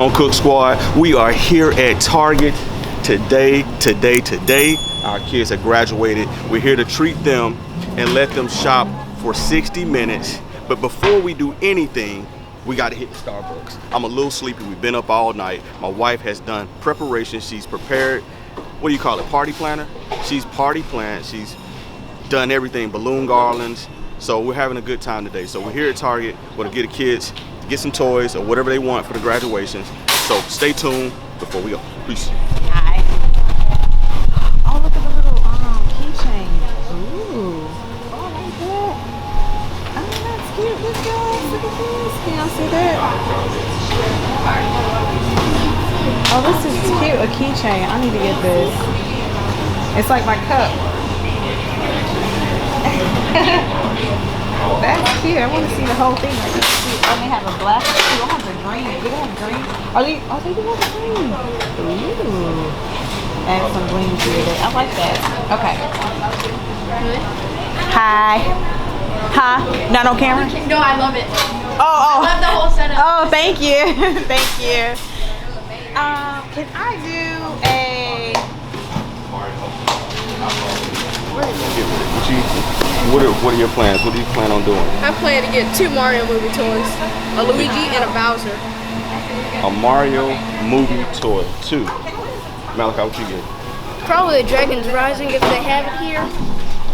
On Cook Squad, we are here at Target today. Our kids have graduated. We're here to treat them and let them shop for 60 minutes. But before we do anything, we got to hit the Starbucks. I'm a little sleepy. We've been up all night. My wife has done preparation. She's prepared, what do you call it, party planner? She's party planned. She's done everything, balloon garlands. So we're having a good time today. So we're here at Target. We're gonna get the kids get some toys or whatever they want for the graduations. So stay tuned before we go. Peace. Hi. Oh, look at the little keychain. Ooh. Oh, I like that. Oh, that's cute. Look, guys. Look at this. Can y'all see that? Oh, this is cute. A keychain. I need to get this. It's like my cup. That's cute. I want to see the whole thing. Like, oh, they have a black. They don't have the green. Do they have green? Oh, they do have the green. Ooh. Add some green to it. I like that. Okay. Hi. Huh? Not on camera? No, I love it. Oh. I love the whole setup. Oh, thank you. Thank you. Can I do a... What are your plans? What do you plan on doing? I plan to get 2 Mario movie toys, a Luigi and a Bowser. A Mario movie toy, 2. Malachi, what you get? Probably a Dragon's Rising if they have it here.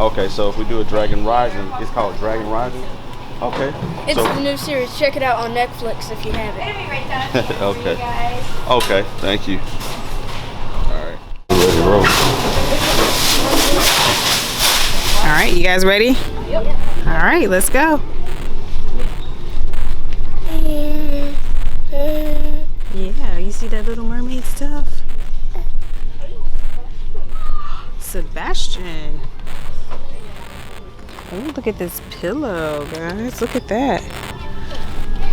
Okay, so if we do a Dragon Rising, it's called Dragon Rising? Okay. It's the new series. Check it out on Netflix if you have it. Okay. Okay, thank you. Alright. Ready to roll. All right, you guys ready? Yep. All right, let's go. Yeah, you see that Little Mermaid stuff? Sebastian. Oh, look at this pillow, guys. Look at that.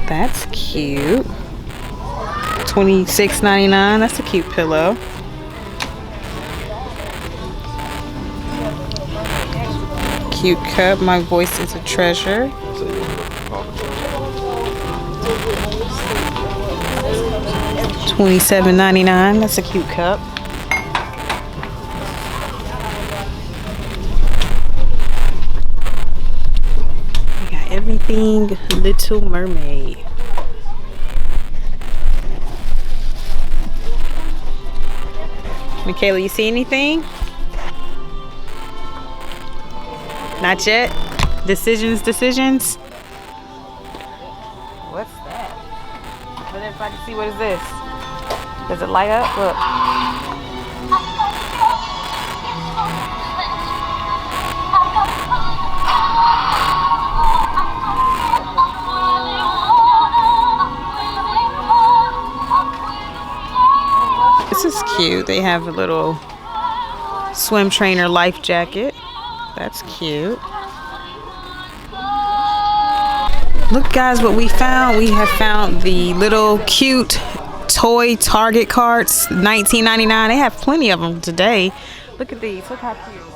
That's cute. $26.99. That's a cute pillow. Cute cup. My voice is a treasure. $27.99. That's a cute cup. We got everything Little Mermaid. Michaela, you see anything? Not yet? Decisions? What's that? Let everybody see, what is this? Does it light up? Look. This is cute. They have a little swim trainer life jacket. That's cute. Look, guys, what we found. We have found the little cute toy Target carts, $19.99. They have plenty of them today. Look at these. Look how cute.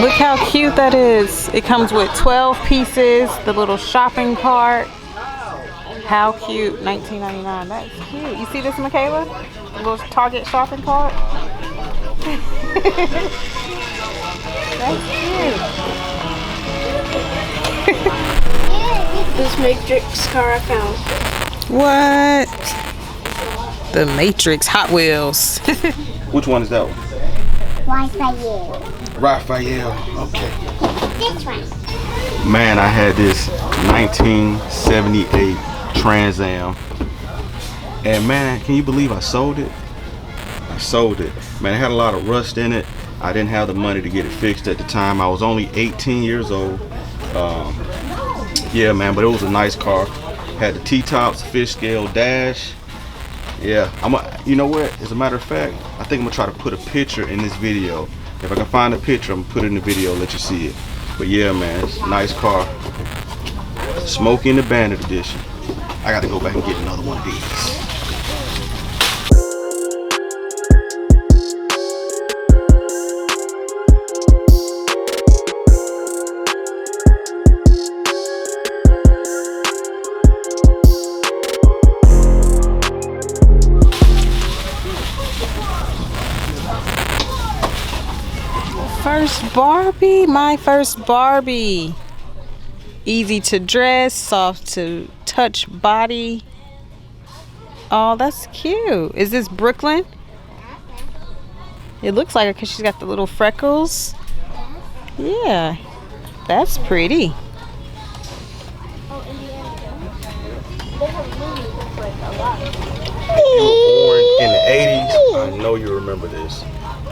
Look how cute that is. It comes with 12 pieces, the little shopping cart. How cute, $19.99. That's cute. You see this, Michaela? A little Target shopping cart. That's cute. This Matrix car I found. What? The Matrix Hot Wheels. Which one is that one? Raphael. Raphael, okay. This one. Man, I had this 1978 Trans Am. And man, can you believe I sold it? I sold it. Man, it had a lot of rust in it. I didn't have the money to get it fixed at the time. I was only 18 years old. Yeah, man, but it was a nice car. Had the T-tops, fish scale dash. Yeah, you know what? As a matter of fact, I think I'm gonna try to put a picture in this video. If I can find a picture, I'm gonna put it in the video, let you see it. But yeah, man, it's a nice car. Smokey and the Bandit edition. I gotta go back and get another one of these. Barbie, my first Barbie. Easy to dress, soft to touch body. Oh, that's cute. Is this Brooklyn? It looks like her because she's got the little freckles. Yeah, that's pretty. You were born in the 80s. I know you remember this.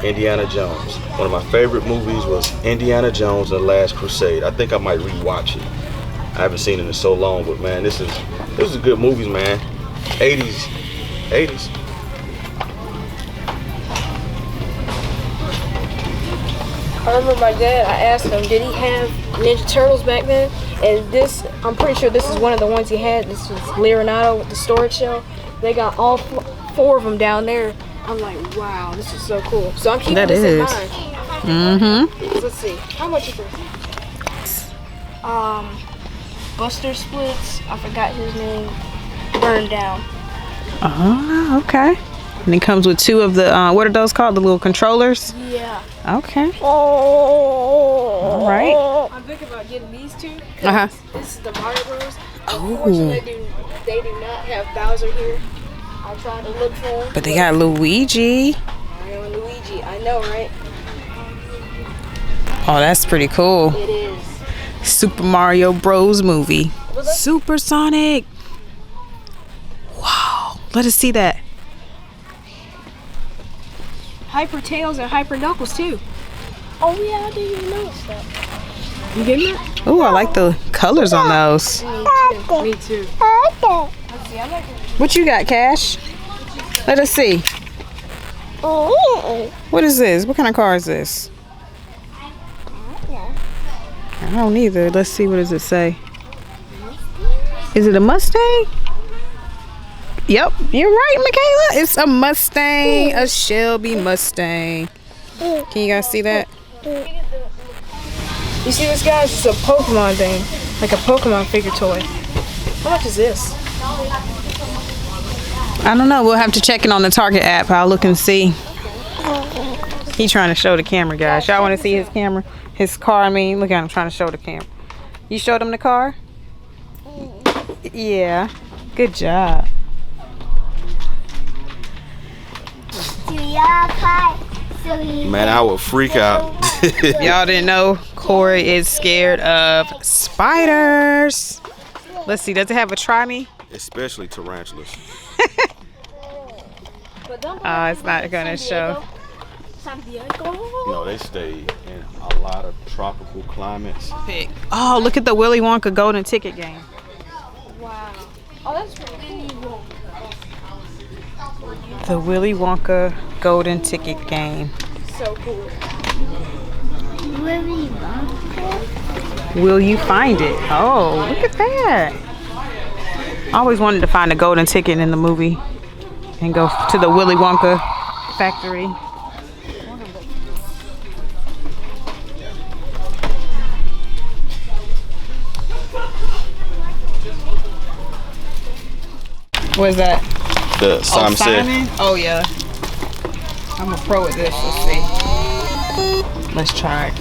Indiana Jones. One of my favorite movies was Indiana Jones and the Last Crusade. I think I might rewatch it. I haven't seen it in so long, but man, this is good movies, man. 80s. I remember my dad, I asked him, did he have Ninja Turtles back then? And this, I'm pretty sure this is one of the ones he had. This was Leonardo with the storage shell. They got all four of them down there. I'm like, wow, this is so cool. So I'm keeping this in mind. Mm-hmm. Let's see, how much is this? Buster Splits, I forgot his name, Burned Down. Oh, okay. And it comes with two of the, what are those called? The little controllers? Yeah. Okay. All right. I'm thinking about getting these two. Uh-huh. This is the Mario Bros. Oh. Unfortunately, they do not have Bowser here. I tried to look for him. But they got Luigi. Mario and Luigi, I know, right? Oh, that's pretty cool. It is. Super Mario Bros. Movie. Supersonic. Wow. Let us see that. Hyper Tails and Hyper Knuckles too. Oh yeah, I didn't even notice that. You getting that? Oh, I like the colors on those. Me too. Let's see, I'm like, What you got, Cash? Let us see. What is this? What kind of car is this? I don't either. Let's see. What does it say? Is it a Mustang? Yep, you're right, Michaela. It's a Mustang, a Shelby Mustang. Can you guys see that? you see this, guys? It's a Pokemon thing, like a Pokemon figure toy. How much is this? I don't know. We'll have to check it on the Target app. I'll look and see. He's trying to show the camera, guys. Y'all want to see his camera? His car, I mean. Look at him trying to show the camera. You showed him the car? Yeah. Good job. Man, I would freak out. Y'all didn't know Corey is scared of spiders. Let's see. Does it have a try me? Especially tarantulas. It's not going to show. No, they stay in a lot of tropical climates. Oh, look at the Willy Wonka golden ticket game. Wow. Oh, that's pretty cool. The Willy Wonka golden ticket game. So cool. Will you find it? Oh, look at that. I always wanted to find a golden ticket in the movie and go to the Willy Wonka factory. What is that? The Simon said. Oh yeah. I'm a pro at this. Let's see. Let's try it.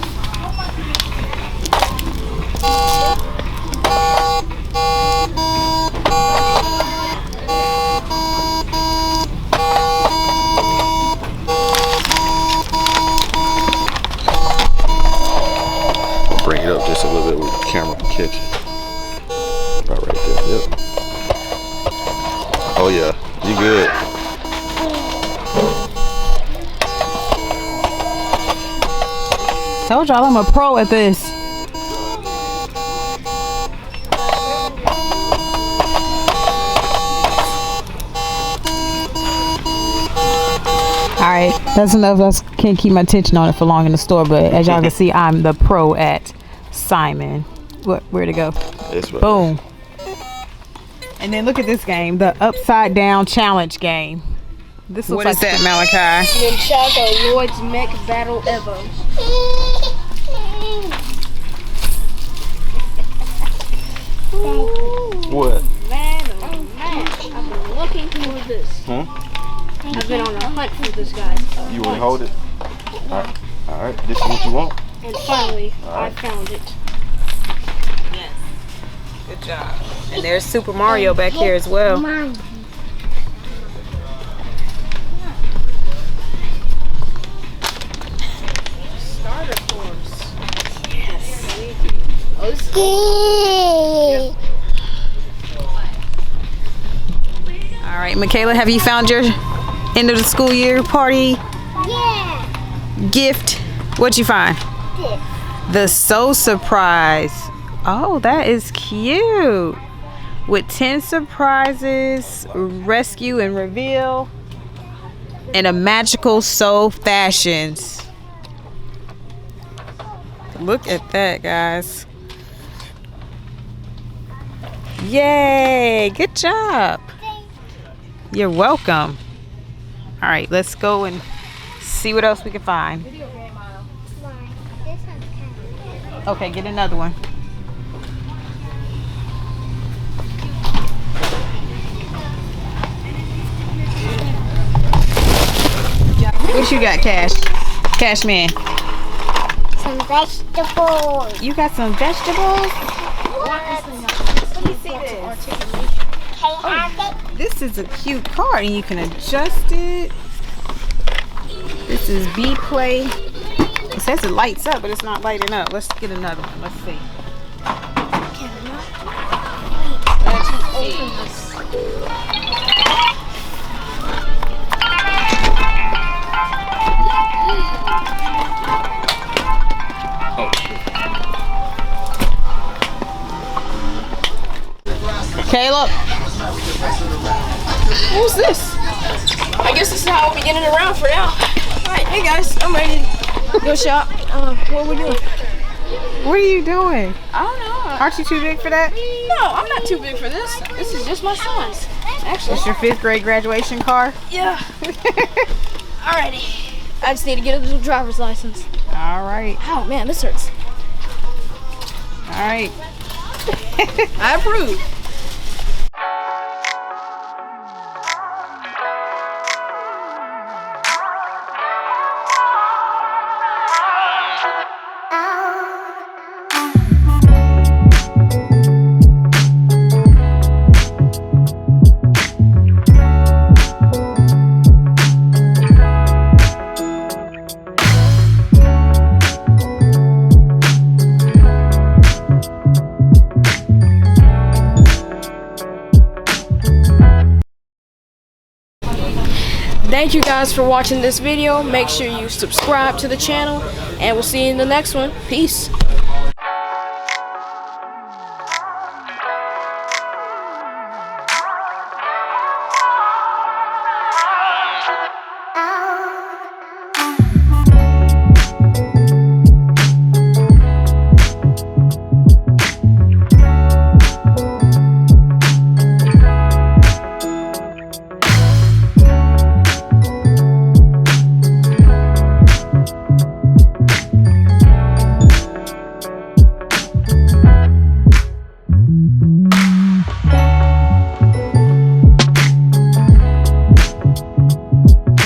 Bring it up just a little bit where the camera can catch it. About right there. Yep. Oh yeah, you good. Told y'all I'm a pro at this. Alright, that's enough. I can't keep my attention on it for long in the store, but as y'all can see, I'm the pro at Simon. Where'd it go? It's right. Boom. And then look at this game, the Upside Down Challenge game. This looks like that, Malachi? Ninjago Lloyd's Mech Battle Evo. What? Man, oh man, I've been looking for this. I've been on a hunt for this, guys. You want to hold it? All right. This is what you want? And And finally, I found it. Yes. Good job. And there's Super Mario back here as well. Mom. Starter course. Yay. All right, Michaela, have you found your end of the school year party Yeah. gift? What'd you find? This. The Soul Surprise. Oh, that is cute. With 10 surprises, rescue and reveal, and a magical soul fashions. Look at that, guys. Yay, good job. You're welcome. All right, let's go and see what else we can find. This one's kind of Okay, get another one. What you got, Cash? Cash man. some vegetables. You got some vegetables? Let me see this. Can I have it? This is a cute card and you can adjust it. This is B Play. It says it lights up, but it's not lighting up. Let's get another one. Let's see. Caleb. Who's this? I guess this is how we'll be getting around for now. Alright, hey guys, I'm ready to go shop. What are we doing? What are you doing? I don't know. Aren't you too big for that? No, I'm not too big for this. This is just my size. Actually. It's your 5th grade graduation car? Yeah. Alrighty. I just need to get a little driver's license. All right. Oh man, this hurts. All right. I approve. Thank you guys for watching this video. Make sure you subscribe to the channel and we'll see you in the next one. Peace.